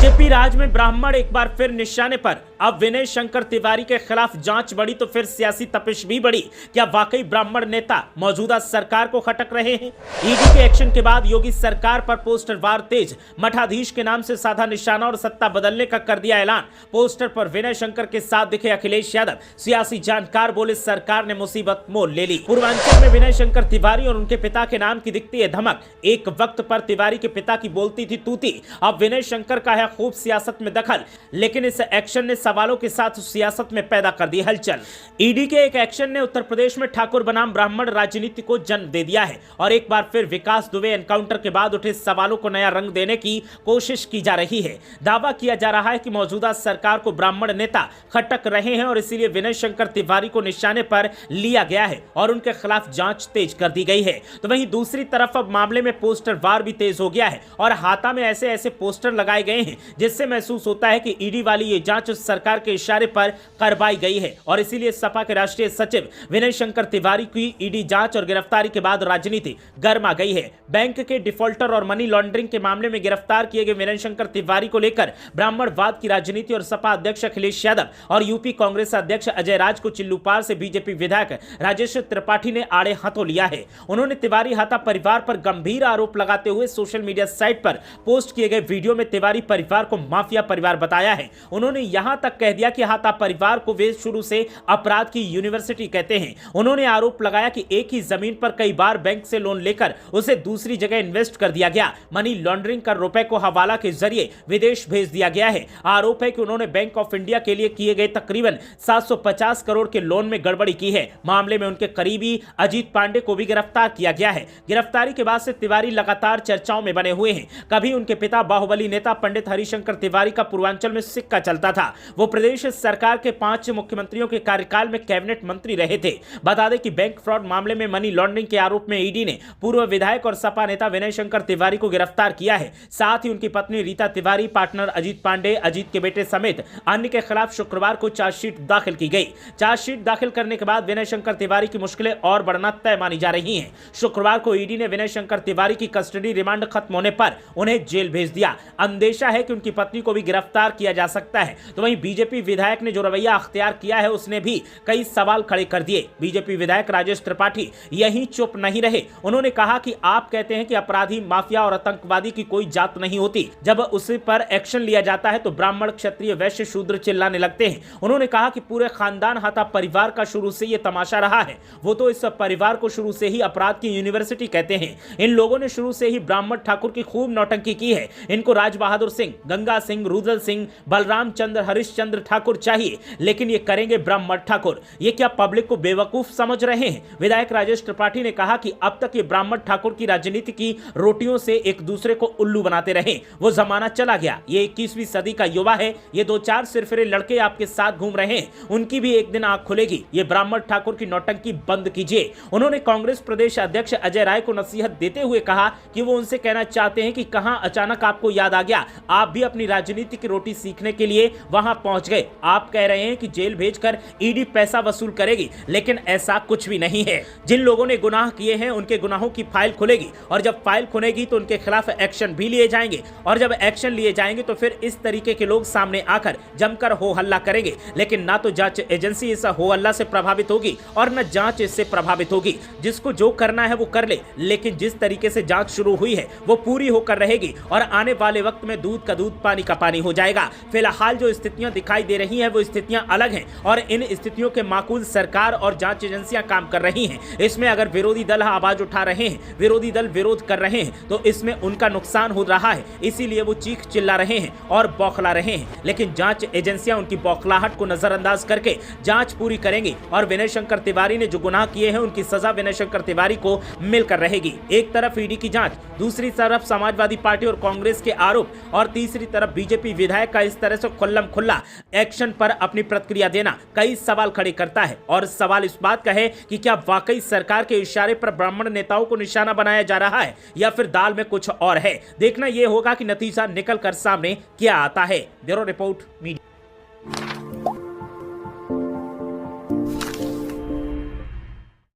BJP राज में ब्राह्मण एक बार फिर निशाने पर। अब विनय शंकर तिवारी के खिलाफ जांच बढ़ी तो फिर सियासी तपिश भी बढ़ी। क्या वाकई ब्राह्मण नेता मौजूदा सरकार को खटक रहे हैं? ईडी के एक्शन के बाद योगी सरकार पर पोस्टर वार तेज। मठाधीश के नाम से साधा निशाना और सत्ता बदलने का कर दिया ऐलान। पोस्टर पर विनय शंकर के साथ दिखे अखिलेश यादव। सियासी जानकार बोले सरकार ने मुसीबत मोल ले ली। पूर्वांचल में विनय शंकर तिवारी और उनके पिता के नाम की दिखती है धमक। एक वक्त पर तिवारी के पिता की बोलती थी तूती। अब विनय शंकर का है खूब सियासत में दखल, लेकिन इस एक्शन ने सवालों के साथ सियासत में पैदा कर दी हलचल। ईडी के एक एक्शन ने उत्तर प्रदेश में ठाकुर बनाम ब्राह्मण राजनीति को जन्म दे दिया है और एक बार फिर विकास दुबे एनकाउंटर के बाद उठे सवालों को नया रंग देने की कोशिश की जा रही है। दावा किया जा रहा है कि मौजूदा सरकार को ब्राह्मण नेता खटक रहे हैं और इसीलिए विनय शंकर तिवारी को निशाने पर लिया गया है और उनके खिलाफ जांच तेज कर दी गई है। तो वहीं दूसरी तरफ अब मामले में पोस्टर वार भी तेज हो गया है और हाथा में ऐसे ऐसे पोस्टर लगाए गए हैं जिससे महसूस होता है कि ईडी वाली ये जांच सरकार के इशारे पर करवाई गई है और इसीलिए सपा के राष्ट्रीय सचिव विनय शंकर तिवारी की ईडी जांच और गिरफ्तारी के बाद राजनीति गर्मा गई है। बैंक के डिफॉल्टर और मनी लॉन्ड्रिंग के मामले में गिरफ्तार किए गए विनय शंकर तिवारी को लेकर ब्राह्मणवाद की राजनीति और सपा अध्यक्ष अखिलेश यादव और यूपी कांग्रेस अध्यक्ष अजय राज को चिल्लूपार से बीजेपी विधायक राजेश त्रिपाठी ने आड़े हाथों लिया है। उन्होंने तिवारी हाथा परिवार पर गंभीर आरोप लगाते हुए सोशल मीडिया साइट पर पोस्ट किए गए वीडियो में तिवारी परिवार को माफिया परिवार बताया है। उन्होंने यहां तक कह दिया कि हाथा परिवार को वे शुरू से अपराध की यूनिवर्सिटी कहते हैं। उन्होंने आरोप लगाया कि एक ही जमीन पर कई बार बैंक से लोन लेकर उसे दूसरी जगह इन्वेस्ट कर दिया गया। मनी लॉन्ड्रिंग कर रुपए को हवाला के जरिए विदेश भेज दिया गया है। आरोप है कि उन्होंने बैंक ऑफ इंडिया के लिए किए गए तकरीबन 750 करोड़ के लोन में गड़बड़ी की है। मामले में उनके करीबी अजीत पांडे को भी गिरफ्तार किया गया है। गिरफ्तारी के बाद से तिवारी लगातार चर्चाओं में बने हुए हैं। कभी उनके पिता बाहुबली नेता पंडित हरिशंकर तिवारी का पूर्वांचल में सिक्का चलता था। वो प्रदेश सरकार के 5 मुख्यमंत्रियों के कार्यकाल में कैबिनेट मंत्री रहे थे। बता दें कि बैंक फ्रॉड मामले में मनी लॉन्ड्रिंग के आरोप में ईडी ने पूर्व विधायक और सपा नेता विनय शंकर तिवारी को गिरफ्तार किया है। साथ ही उनकी पत्नी रीता तिवारी, पार्टनर अजीत पांडे, अजीत के बेटे समेत अन्य के खिलाफ शुक्रवार को चार्जशीट दाखिल की गई। चार्जशीट दाखिल करने के बाद विनय शंकर तिवारी की मुश्किलें और बढ़ना तय मानी जा रही हैं। शुक्रवार को ईडी ने विनय शंकर तिवारी की कस्टडी रिमांड खत्म होने पर उन्हें जेल भेज दिया। अंदेशा है कि उनकी पत्नी को भी गिरफ्तार किया जा सकता है। तो वहीं बीजेपी विधायक ने जो रवैया अख्तियार किया है उसने भी कई सवाल खड़े कर दिए। बीजेपी विधायक राजेश त्रिपाठी यहीं चुप नहीं रहे। उन्होंने कहा कि आप कहते हैं कि अपराधी, माफिया और आतंकवादी की कोई जात नहीं होती। जब उस पर एक्शन लिया जाता है तो ब्राह्मण, क्षत्रिय, वैश्य, शूद्र चिल्लाने लगते हैं। उन्होंने कहा कि पूरे खानदान हाथा परिवार का शुरू से यह तमाशा रहा है। वो तो इस परिवार को शुरू से ही अपराध की यूनिवर्सिटी कहते हैं। इन लोगों ने शुरू से ही ब्राह्मण ठाकुर की खूब नौटंकी की है। इनको राज बहादुर सिंह, गंगा सिंह, रुदल सिंह, बलराम चंद्र, हरिश्चंद्र ठाकुर चाहिए, लेकिन ये करेंगे ब्राह्मण ठाकुर। ये क्या पब्लिक को बेवकूफ समझ रहे हैं? विधायक राजेश त्रिपाठी ने कहा कि अब तक ये ब्राह्मण ठाकुर की राजनीति की रोटियों से एक दूसरे को उल्लू बनाते रहे। वो जमाना चला गया। ये 21वीं सदी का युवा है। ये 2-4 सिरफिरे लड़के आपके साथ घूम रहे हैं, उनकी भी एक दिन आंख खुलेगी। ये ब्राह्मण ठाकुर की नौटंकी बंद कीजिए। उन्होंने कांग्रेस प्रदेश अध्यक्ष अजय राय को नसीहत देते हुए कहा कि वो उनसे कहना चाहते हैं कि कहां अचानक आपको याद आ गया। आप भी अपनी राजनीति की रोटी सीखने के लिए वहां पहुंच गए। आप कह रहे हैं कि जेल भेजकर ईडी पैसा वसूल करेगी, लेकिन ऐसा कुछ भी नहीं है। जिन लोगों ने गुनाह किए हैं उनके गुनाहों की फाइल खुलेगी और जब फाइल खुलेगी तो उनके खिलाफ एक्शन भी लिए जाएंगे और जब एक्शन लिए जाएंगे तो फिर इस तरीके के लोग सामने आकर जमकर हो हल्ला करेंगे। लेकिन ना तो जांच एजेंसी इस हो हल्ला से प्रभावित होगी और न जांच इससे प्रभावित होगी। जिसको जो करना है वो कर ले, लेकिन जिस तरीके से जांच शुरू हुई है वो पूरी होकर रहेगी और आने वाले वक्त में दूध का दूध, पानी का पानी हो जाएगा। फिलहाल जो स्थितियां दिखाई दे रही हैं वो स्थितियां अलग हैं और इन स्थितियों के माकूल सरकार और जांच एजेंसियां काम कर रही हैं। इसमें अगर विरोधी दल आवाज उठा रहे हैं, विरोधी दल विरोध कर रहे हैं तो इसमें उनका नुकसान हो रहा है। इसीलिए वो चीख चिल्ला रहे हैं और बौखला रहे हैं, लेकिन जांच एजेंसियां उनकी बौखलाहट को नजरअंदाज करके जांच पूरी करेंगी और विनय शंकर तिवारी ने जो गुनाह किए हैं उनकी सजा विनय शंकर तिवारी को मिलकर रहेगी। एक तरफ ईडी की जांच, दूसरी तरफ समाजवादी पार्टी और कांग्रेस के आरोप और तीसरी तरफ बीजेपी विधायक का इस तरह से खुल्लम खुल्ला एक्शन पर अपनी प्रतिक्रिया देना कई सवाल खड़े करता है। और सवाल इस बात का है कि क्या वाकई सरकार के इशारे पर ब्राह्मण नेताओं को निशाना बनाया जा रहा है या फिर दाल में कुछ और है। देखना यह होगा कि नतीजा निकल कर सामने क्या आता है। Bureau report media.